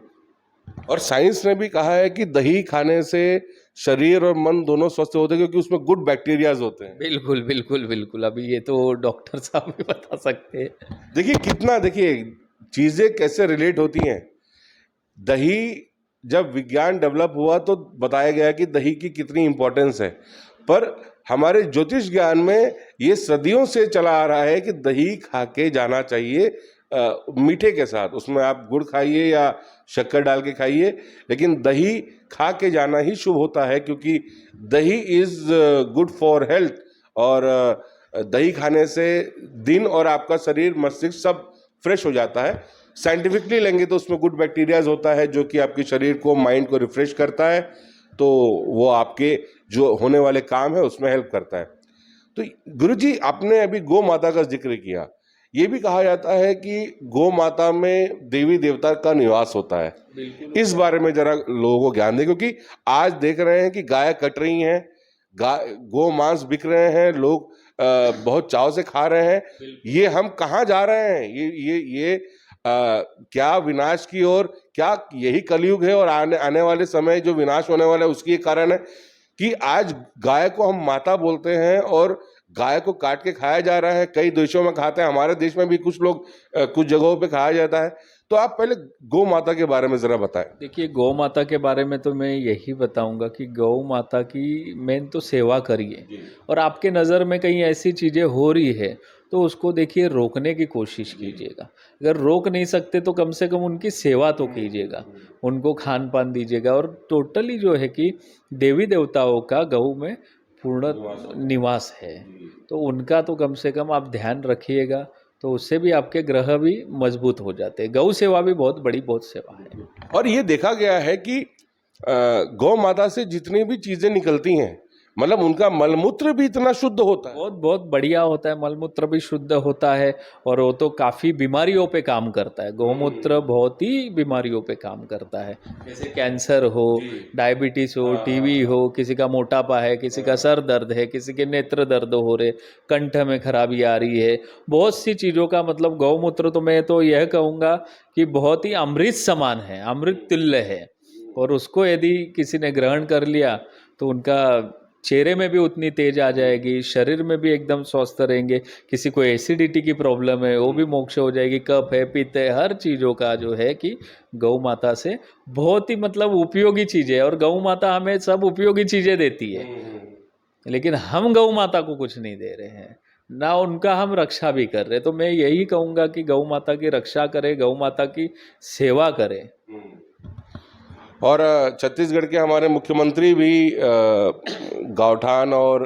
और साइंस ने भी कहा है कि दही खाने से शरीर और मन दोनों स्वस्थ होते हैं, क्योंकि उसमें गुड बैक्टीरियाज होते हैं। बिल्कुल। अभी ये तो डॉक्टर साहब भी बता सकते हैं। देखिए चीजें कैसे रिलेट होती हैं। दही जब विज्ञान डेवलप हुआ तो बताया गया कि दही की कितनी इंपॉर्टेंस है, पर हमारे ज्योतिष ज्ञान में ये सदियों से चला आ रहा है कि दही खा के जाना चाहिए, मीठे के साथ। उसमें आप गुड़ खाइए या शक्कर डाल के खाइए, लेकिन दही खा के जाना ही शुभ होता है, क्योंकि दही इज गुड फॉर हेल्थ। और दही खाने से दिन और आपका शरीर, मस्तिष्क सब फ्रेश हो जाता है। साइंटिफिकली लेंगे तो उसमें गुड बैक्टीरियाज होता है जो कि आपके शरीर को, माइंड को रिफ्रेश करता है, तो वो आपके जो होने वाले काम है उसमें हेल्प करता है। तो गुरुजी, आपने अभी गौ माता का जिक्र किया। ये भी कहा जाता है कि गौ माता में देवी देवता का निवास होता है। इस बारे में जरा लोगों को ज्ञान दें, क्योंकि आज देख रहे हैं कि गाय कट रही हैं, गौ मांस बिक रहे हैं, लोग बहुत चाव से खा रहे हैं। ये हम कहाँ जा रहे हैं? ये क्या विनाश की ओर? क्या यही कलयुग है और आने वाले समय जो विनाश होने वाला है उसकी एक कारण है कि आज गाय को हम माता बोलते हैं और गाय को काट के खाया जा रहा है। कई देशों में खाते हैं, हमारे देश में भी कुछ लोग कुछ जगहों पे खाया जाता है। तो आप पहले गौ माता के बारे में जरा बताएं। देखिए, गौ माता के बारे में तो मैं यही बताऊंगा कि गौ माता की मेन तो सेवा करिए, और आपके नज़र में कहीं ऐसी चीज़ें हो रही है तो उसको देखिए, रोकने की कोशिश कीजिएगा। अगर रोक नहीं सकते तो कम से कम उनकी सेवा तो कीजिएगा, उनको खान पान दीजिएगा। और टोटली जो है कि देवी देवताओं का गऊ में पूर्ण निवास है, तो उनका तो कम से कम आप ध्यान रखिएगा, तो उससे भी आपके ग्रह भी मजबूत हो जाते हैं। गौ सेवा भी बहुत बड़ी बहुत सेवा है। और ये देखा गया है कि गौ माता से जितनी भी चीजें निकलती हैं, मतलब उनका मलमूत्र भी इतना शुद्ध होता है, बहुत बहुत बढ़िया होता है। मलमूत्र भी शुद्ध होता है, और वो तो काफ़ी बीमारियों पे काम करता है। गौमूत्र बहुत ही बीमारियों पे काम करता है, जैसे कैंसर हो, डायबिटीज़ हो, टीबी हो, किसी का मोटापा है, किसी का सर दर्द है, किसी के नेत्र दर्द हो रहे, कंठ में खराबी आ रही है, बहुत सी चीज़ों का मतलब गौमूत्र तो मैं तो यह कहूँगा कि बहुत ही अमृत समान है, अमृत तुल्य है। और उसको यदि किसी ने ग्रहण कर लिया तो उनका चेहरे में भी उतनी तेज आ जाएगी, शरीर में भी एकदम स्वस्थ रहेंगे। किसी को एसिडिटी की प्रॉब्लम है वो भी मोक्ष हो जाएगी, कफ है, पित्त है, हर चीज़ों का जो है कि गौ माता से बहुत ही मतलब उपयोगी चीज़ है। और गौ माता हमें सब उपयोगी चीज़ें देती है, लेकिन हम गौ माता को कुछ नहीं दे रहे हैं, ना उनका हम रक्षा भी कर रहे। तो मैं यही कहूँगा कि गौ माता की रक्षा करें, गौ माता की सेवा करें। और छत्तीसगढ़ के हमारे मुख्यमंत्री भी गौठान और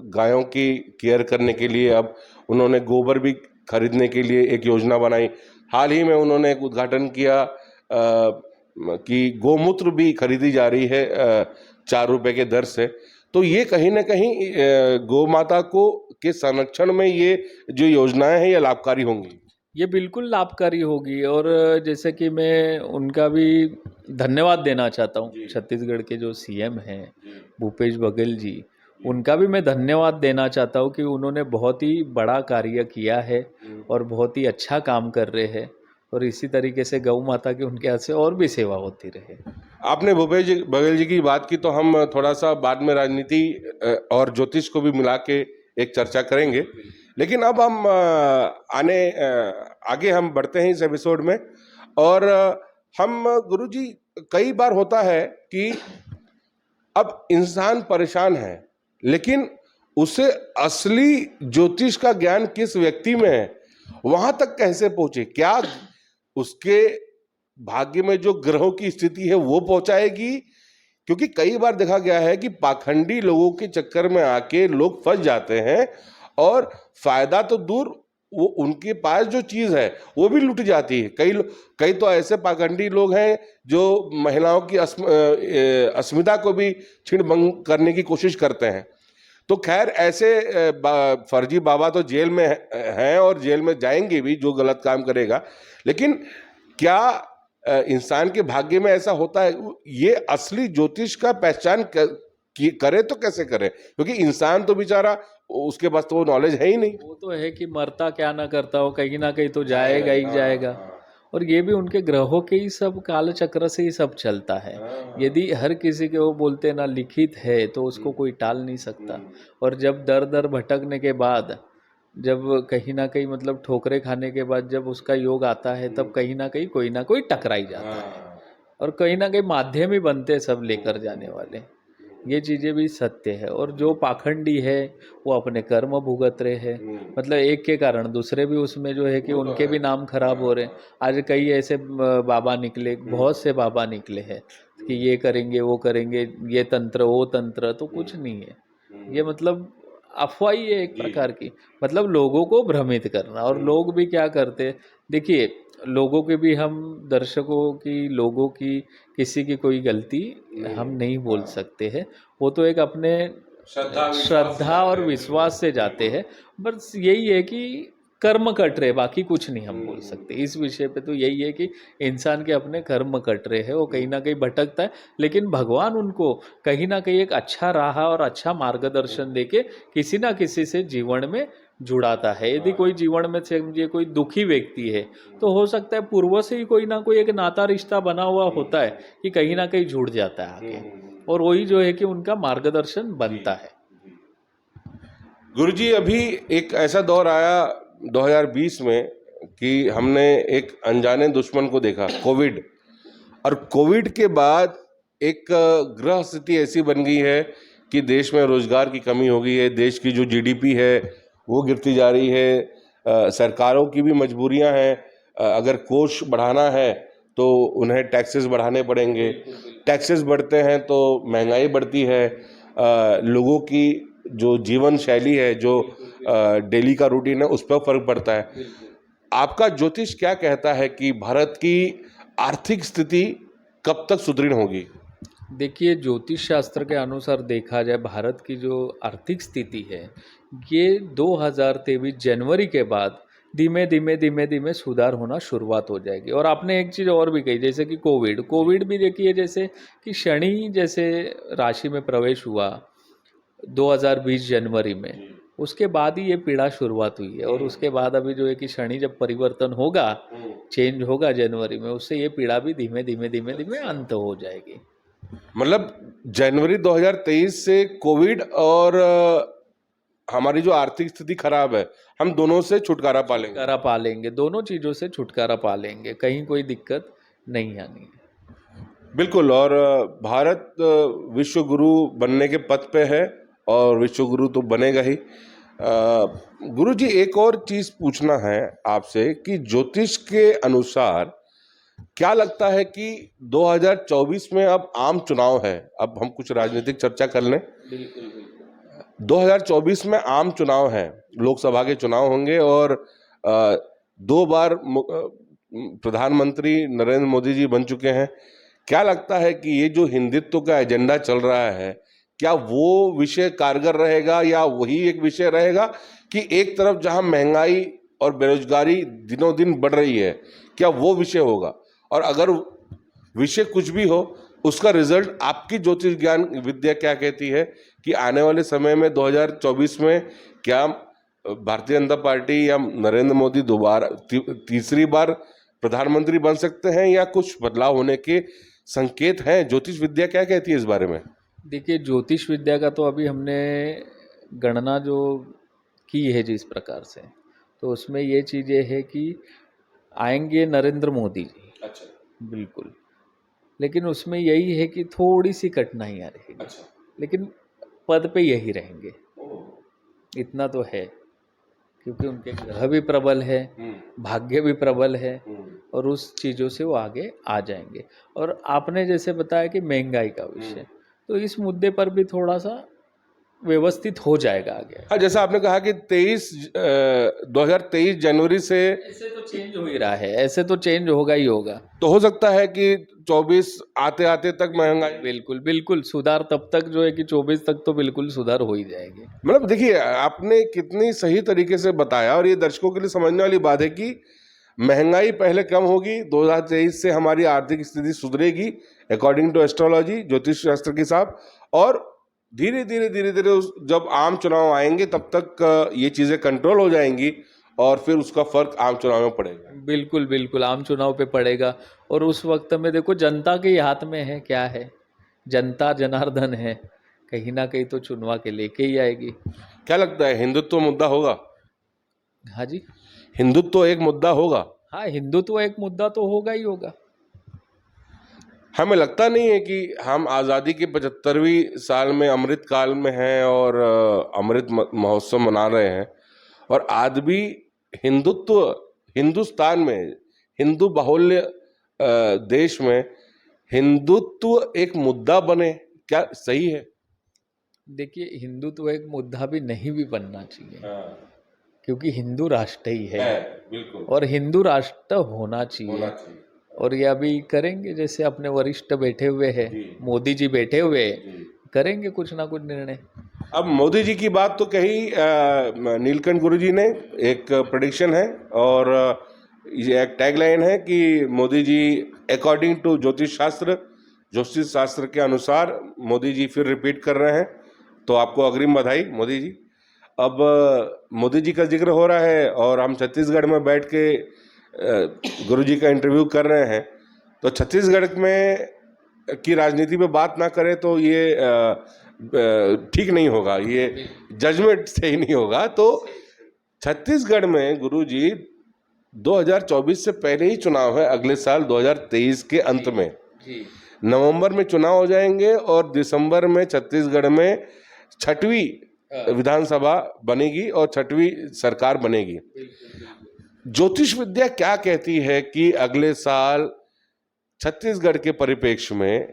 गायों की केयर करने के लिए अब उन्होंने गोबर भी खरीदने के लिए एक योजना बनाई। हाल ही में उन्होंने एक उद्घाटन किया कि गोमूत्र भी खरीदी जा रही है 4 रुपए के दर से। तो ये कहीं ना कहीं गौ माता को के संरक्षण में ये जो योजनाएं हैं ये लाभकारी होंगी। ये बिल्कुल लाभकारी होगी। और जैसे कि मैं उनका भी धन्यवाद देना चाहता हूँ, छत्तीसगढ़ के जो सीएम हैं भूपेश बघेल जी, उनका भी मैं धन्यवाद देना चाहता हूँ कि उन्होंने बहुत ही बड़ा कार्य किया है और बहुत ही अच्छा काम कर रहे हैं। और इसी तरीके से गौ माता की उनके हाथ से और भी सेवा होती रहे। आपने भूपेश बघेल जी की बात की, तो हम थोड़ा सा बाद में राजनीति और ज्योतिष को भी मिला के एक चर्चा करेंगे। लेकिन अब हम आगे हम बढ़ते हैं इस एपिसोड में। और हम गुरुजी, कई बार होता है कि अब इंसान परेशान है, लेकिन उसे असली ज्योतिष का ज्ञान किस व्यक्ति में है, वहां तक कैसे पहुंचे? क्या उसके भाग्य में जो ग्रहों की स्थिति है वो पहुंचाएगी? क्योंकि कई बार देखा गया है कि पाखंडी लोगों के चक्कर में आके लोग फंस जाते हैं, और फायदा तो दूर, वो उनके पास जो चीज है वो भी लुट जाती है। कई तो ऐसे पाखंडी लोग हैं जो महिलाओं की अस्मिता को भी छीन भंग करने की कोशिश करते हैं। तो खैर, ऐसे फर्जी बाबा तो जेल में हैं और जेल में जाएंगे भी जो गलत काम करेगा। लेकिन क्या इंसान के भाग्य में ऐसा होता है? ये असली ज्योतिष का पहचान करे तो कैसे करे? क्योंकि इंसान तो बेचारा, उसके पास तो वो नॉलेज है ही नहीं। वो तो है कि मरता क्या ना करता हो, कहीं ना कहीं तो जाएगा ही जाएगा। और ये भी उनके ग्रहों के ही सब काल चक्र से ही सब चलता है। यदि हर किसी के वो बोलते ना लिखित है तो उसको कोई टाल नहीं सकता। और जब दर दर भटकने के बाद, जब कहीं ना कहीं मतलब ठोकरे खाने के बाद जब उसका योग आता है, तब कहीं ना कहीं कोई ना कोई टकराई जाता है, और कहीं ना कहीं माध्यम ही बनते हैं सब लेकर जाने वाले। ये चीज़ें भी सत्य है। और जो पाखंडी है वो अपने कर्म भुगत रहे हैं, मतलब एक के कारण दूसरे भी उसमें जो है कि उनके भी नाम खराब हो रहे हैं। आज कई ऐसे बाबा निकले, बहुत से बाबा निकले हैं कि ये करेंगे वो करेंगे, ये तंत्र वो तंत्र, तो कुछ नहीं है। ये मतलब अफवाह ही है एक प्रकार की, मतलब लोगों को भ्रमित करना। और लोग भी क्या करते, देखिए लोगों के भी हम, दर्शकों की, लोगों की, किसी की कोई गलती हम नहीं बोल सकते हैं। वो तो एक अपने श्रद्धा और विश्वास से जाते हैं। बस यही है कि कर्म कट रहे, बाकी कुछ नहीं हम बोल सकते इस विषय पे। तो यही है कि इंसान के अपने कर्म कट रहे हैं, वो कहीं ना कहीं भटकता है, लेकिन भगवान उनको कहीं ना कहीं एक अच्छा राह और अच्छा मार्गदर्शन देके किसी ना किसी से जीवन में जुड़ाता है। यदि कोई जीवन में समझिए कोई दुखी व्यक्ति है, तो हो सकता है पूर्व से ही कोई ना कोई एक नाता रिश्ता बना हुआ होता है कि कहीं ना कहीं जुड़ जाता है आगे, और वही जो है कि उनका मार्गदर्शन बनता है। गुरुजी, अभी एक ऐसा दौर आया 2020 में कि हमने एक अनजाने दुश्मन को देखा, कोविड। और कोविड के बाद एक ग्रह स्थिति ऐसी बन गई है कि देश में रोजगार की कमी हो गई है, देश की जो जीडीपी है वो गिरती जा रही है, सरकारों की भी मजबूरियां हैं। अगर कोष बढ़ाना है तो उन्हें टैक्सेस बढ़ाने पड़ेंगे, टैक्सेस बढ़ते हैं तो महंगाई बढ़ती है, लोगों की जो जीवन शैली है, जो डेली का रूटीन है, उस पर फर्क पड़ता है। आपका ज्योतिष क्या कहता है कि भारत की आर्थिक स्थिति कब तक सुदृढ़ होगी? देखिए ज्योतिष शास्त्र के अनुसार देखा जाए, भारत की जो आर्थिक स्थिति है ये 2023 जनवरी के बाद धीमे धीमे धीमे धीमे सुधार होना शुरुआत हो जाएगी। और आपने एक चीज़ और भी कही, जैसे कि कोविड भी देखिए, जैसे कि शनि जैसे राशि में प्रवेश हुआ 2020 जनवरी में, उसके बाद ही ये पीड़ा शुरुआत हुई है। और उसके बाद अभी जो है कि शनि जब परिवर्तन होगा, चेंज होगा जनवरी में, उससे ये पीड़ा भी धीमे धीमे धीमे धीमे अंत हो जाएगी। मतलब जनवरी 2023 से कोविड और हमारी जो आर्थिक स्थिति खराब है, हम दोनों से छुटकारा पा लेंगे। छुटकारा पा लेंगे, दोनों चीज़ों से छुटकारा पा लेंगे, कहीं कोई दिक्कत नहीं आनी है। बिल्कुल। और भारत विश्व गुरु बनने के पथ पे है, और विश्व गुरु तो बनेगा ही। गुरु जी, एक और चीज पूछना है आपसे कि ज्योतिष के अनुसार क्या लगता है कि 2024 में अब आम चुनाव है, अब हम कुछ राजनीतिक चर्चा कर लें। बिल्कुल 2024 में आम चुनाव है, लोकसभा के चुनाव होंगे, और 2 बार प्रधानमंत्री नरेंद्र मोदी जी बन चुके हैं। क्या लगता है कि ये जो हिंदुत्व का एजेंडा चल रहा है, क्या वो विषय कारगर रहेगा, या वही एक विषय रहेगा कि एक तरफ जहां महंगाई और बेरोजगारी दिनों दिन बढ़ रही है, क्या वो विषय होगा? और अगर विषय कुछ भी हो, उसका रिजल्ट आपकी ज्योतिष ज्ञान विद्या क्या कहती है कि आने वाले समय में 2024 में क्या भारतीय जनता पार्टी या नरेंद्र मोदी दोबारा तीसरी बार प्रधानमंत्री बन सकते हैं, या कुछ बदलाव होने के संकेत हैं? ज्योतिष विद्या क्या कहती है इस बारे में? देखिए ज्योतिष विद्या का तो अभी हमने गणना जो की है जिस प्रकार से, तो उसमें ये चीज़ ये है कि आएंगे नरेंद्र मोदी जी। अच्छा। बिल्कुल, लेकिन उसमें यही है कि थोड़ी सी कठिनाइयाँ रहेगी। अच्छा। लेकिन पद पे यही रहेंगे, इतना तो है, क्योंकि उनके ग्रह भी प्रबल है, भाग्य भी प्रबल है, और उस चीज़ों से वो आगे आ जाएंगे। और आपने जैसे बताया कि महंगाई का विषय, तो इस मुद्दे पर भी थोड़ा सा व्यवस्थित हो जाएगा आगे। हाँ, जैसा आपने कहा कि 2023 जनवरी से ऐसे तो चेंज हो ही रहा है, ऐसे तो चेंज होगा ही होगा। तो हो सकता है कि 24 आते आते तक महंगाई, बिल्कुल बिल्कुल सुधार तब तक जो है कि 24 तक तो बिल्कुल सुधार हो ही जाएगी। मतलब देखिए आपने कितनी सही तरीके से बताया, और ये दर्शकों के लिए समझने वाली बात है कि महंगाई पहले कम होगी, 2023 से हमारी आर्थिक स्थिति सुधरेगी अकॉर्डिंग टू एस्ट्रोलॉजी, ज्योतिष शास्त्र के हिसाब, और धीरे धीरे जब आम चुनाव आएंगे तब तक ये चीजें कंट्रोल हो जाएंगी, और फिर उसका फर्क आम चुनाव में पड़ेगा। बिल्कुल बिल्कुल आम चुनाव पे पड़ेगा। और उस वक्त में देखो जनता के ही हाथ में है, क्या है, जनता जनार्दन है, कहीं ना कहीं तो चुनवा के लेके ही आएगी। क्या लगता है, हिंदुत्व मुद्दा होगा? हाँ जी, हिंदुत्व एक मुद्दा होगा? हाँ हिंदुत्व एक मुद्दा तो होगा ही होगा। हमें लगता नहीं है कि हम आज़ादी के 75वीं साल में अमृत काल में हैं, और अमृत महोत्सव मना रहे हैं, और आज भी हिंदुत्व, हिंदुस्तान में, हिंदू बाहुल्य देश में हिंदुत्व एक मुद्दा बने? क्या सही है? देखिए, हिंदुत्व एक मुद्दा भी नहीं भी बनना चाहिए, हाँ, क्योंकि हिंदू राष्ट्र ही है बिल्कुल और हिंदू राष्ट्र होना चाहिए। चाहिए। और ये अभी करेंगे, जैसे अपने वरिष्ठ बैठे हुए हैं, जी। मोदी जी बैठे हुए हैं, जी। करेंगे कुछ ना कुछ निर्णय। अब मोदी जी की बात तो कही, नीलकंठ गुरु जी ने एक प्रेडिक्शन है और ये एक टैगलाइन है कि मोदी जी अकॉर्डिंग टू ज्योतिष शास्त्र के अनुसार मोदी जी फिर रिपीट कर रहे हैं। तो आपको अग्रिम बधाई मोदी जी। अब मोदी जी का जिक्र हो रहा है और हम छत्तीसगढ़ में बैठ के गुरु जी का इंटरव्यू कर रहे हैं, तो छत्तीसगढ़ में की राजनीति पे बात ना करें तो ये ठीक नहीं होगा, ये जजमेंट सही नहीं होगा। तो छत्तीसगढ़ में गुरुजी 2024 से पहले ही चुनाव है, अगले साल 2023 के अंत में नवंबर में चुनाव हो जाएंगे और दिसंबर में छत्तीसगढ़ में 6वीं विधानसभा बनेगी और 6वीं सरकार बनेगी। ज्योतिष विद्या क्या कहती है कि अगले साल छत्तीसगढ़ के परिप्रेक्ष्य में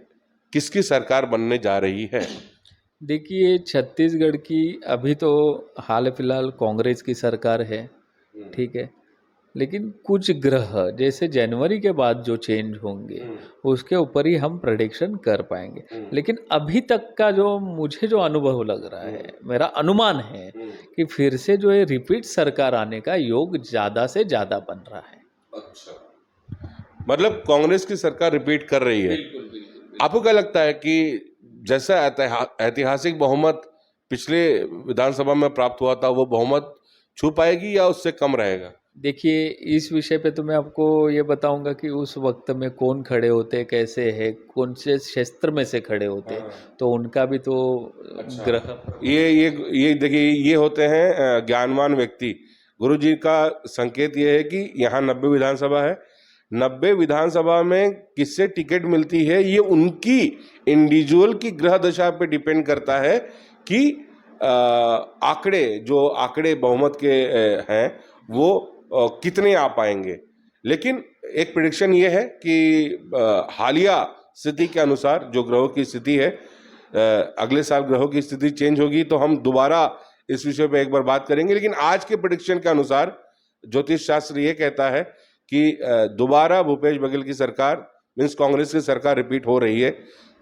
किसकी सरकार बनने जा रही है? देखिए, छत्तीसगढ़ की अभी तो हाल फिलहाल कांग्रेस की सरकार है, ठीक है, लेकिन कुछ ग्रह जैसे जनवरी के बाद जो चेंज होंगे उसके ऊपर ही हम प्रेडिक्शन कर पाएंगे। लेकिन अभी तक का जो मुझे जो अनुभव लग रहा है, मेरा अनुमान है कि फिर से जो है रिपीट सरकार आने का योग ज़्यादा से ज़्यादा बन रहा है। अच्छा, मतलब कांग्रेस की सरकार रिपीट कर रही है। आपको क्या लगता है कि जैसा ऐतिहासिक बहुमत पिछले विधानसभा में प्राप्त हुआ था, वो बहुमत छू पाएगी या उससे कम रहेगा? देखिए, इस विषय पे तो मैं आपको ये बताऊंगा कि उस वक्त में कौन खड़े होते, कैसे है, कौन से क्षेत्र में से खड़े होते, तो उनका भी तो ग्रह ये देखिए, ये होते हैं ज्ञानवान व्यक्ति। गुरु जी का संकेत ये है कि यहाँ 90 विधानसभा है, 90 विधानसभा में किससे टिकट मिलती है ये उनकी इंडिविजुअल की ग्रह दशा पे डिपेंड करता है कि आंकड़े बहुमत के हैं वो कितने आ पाएंगे। लेकिन एक प्रेडिक्शन ये है कि हालिया स्थिति के अनुसार जो ग्रहों की स्थिति है, अगले साल ग्रहों की स्थिति चेंज होगी तो हम दोबारा इस विषय पे एक बार बात करेंगे। लेकिन आज के प्रेडिक्शन के अनुसार ज्योतिष शास्त्र ये कहता है कि दोबारा भूपेश बघेल की सरकार मीन्स कांग्रेस की सरकार रिपीट हो रही है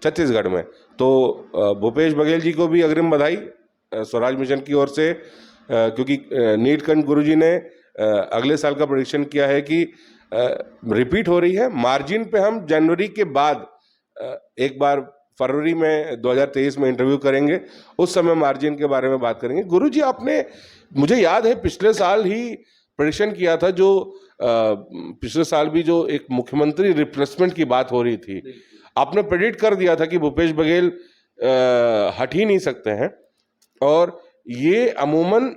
छत्तीसगढ़ में। तो भूपेश बघेल जी को भी अग्रिम बधाई स्वराज मिशन की ओर से, क्योंकि नीलकंठ गुरुजी ने अगले साल का प्रेडिक्शन किया है कि रिपीट हो रही है। मार्जिन पे हम जनवरी के बाद एक बार फरवरी में 2023 में इंटरव्यू करेंगे, उस समय मार्जिन के बारे में बात करेंगे। गुरुजी, आपने, मुझे याद है पिछले साल ही प्रेडिक्शन किया था, जो पिछले साल भी जो एक मुख्यमंत्री रिप्लेसमेंट की बात हो रही थी, आपने प्रेडिक्ट कर दिया था कि भूपेश बघेल हट ही नहीं सकते हैं। और ये अमूमन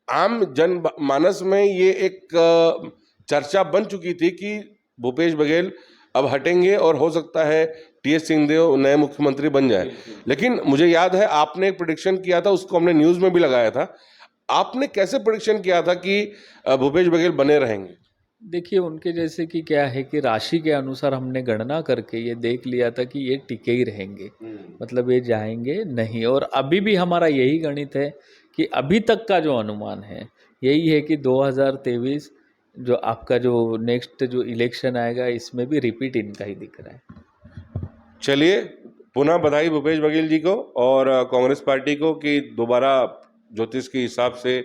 आम जनमानस में ये एक चर्चा बन चुकी थी कि भूपेश बघेल अब हटेंगे और हो सकता है टीएस सिंहदेव नए मुख्यमंत्री बन जाए। लेकिन मुझे याद है आपने एक प्रेडिक्शन किया था, उसको हमने न्यूज़ में भी लगाया था। आपने कैसे प्रेडिक्शन किया था कि भूपेश बघेल बने रहेंगे? देखिए, उनके जैसे कि क्या है कि राशि के अनुसार हमने गणना करके ये देख लिया था कि ये टिके ही रहेंगे, मतलब ये जाएंगे नहीं। और अभी भी हमारा यही गणित है कि अभी तक का जो अनुमान है यही है कि 2023 जो आपका जो नेक्स्ट जो इलेक्शन आएगा इसमें भी रिपीट इनका ही दिख रहा है। चलिए, पुनः बधाई भूपेश बघेल जी को और कांग्रेस पार्टी को कि दोबारा ज्योतिष के हिसाब से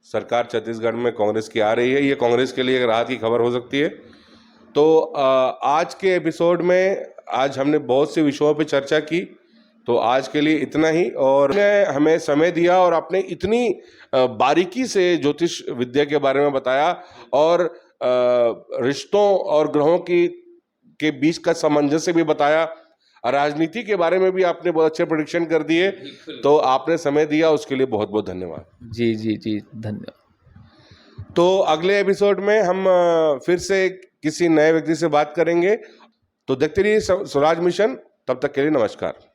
सरकार छत्तीसगढ़ में कांग्रेस की आ रही है। ये कांग्रेस के लिए एक राहत की खबर हो सकती है। तो आज के एपिसोड में आज हमने बहुत से विषयों पर चर्चा की, तो आज के लिए इतना ही। और हमें समय दिया और आपने इतनी बारीकी से ज्योतिष विद्या के बारे में बताया और रिश्तों और ग्रहों के बीच का सामंजस्य भी बताया, राजनीति के बारे में भी आपने बहुत अच्छे प्रेडिक्शन कर दिए। तो आपने समय दिया, उसके लिए बहुत बहुत धन्यवाद। जी जी जी, धन्यवाद। तो अगले एपिसोड में हम फिर से किसी नए व्यक्ति से बात करेंगे। तो देखते रहिए स्वराज मिशन। तब तक के लिए नमस्कार।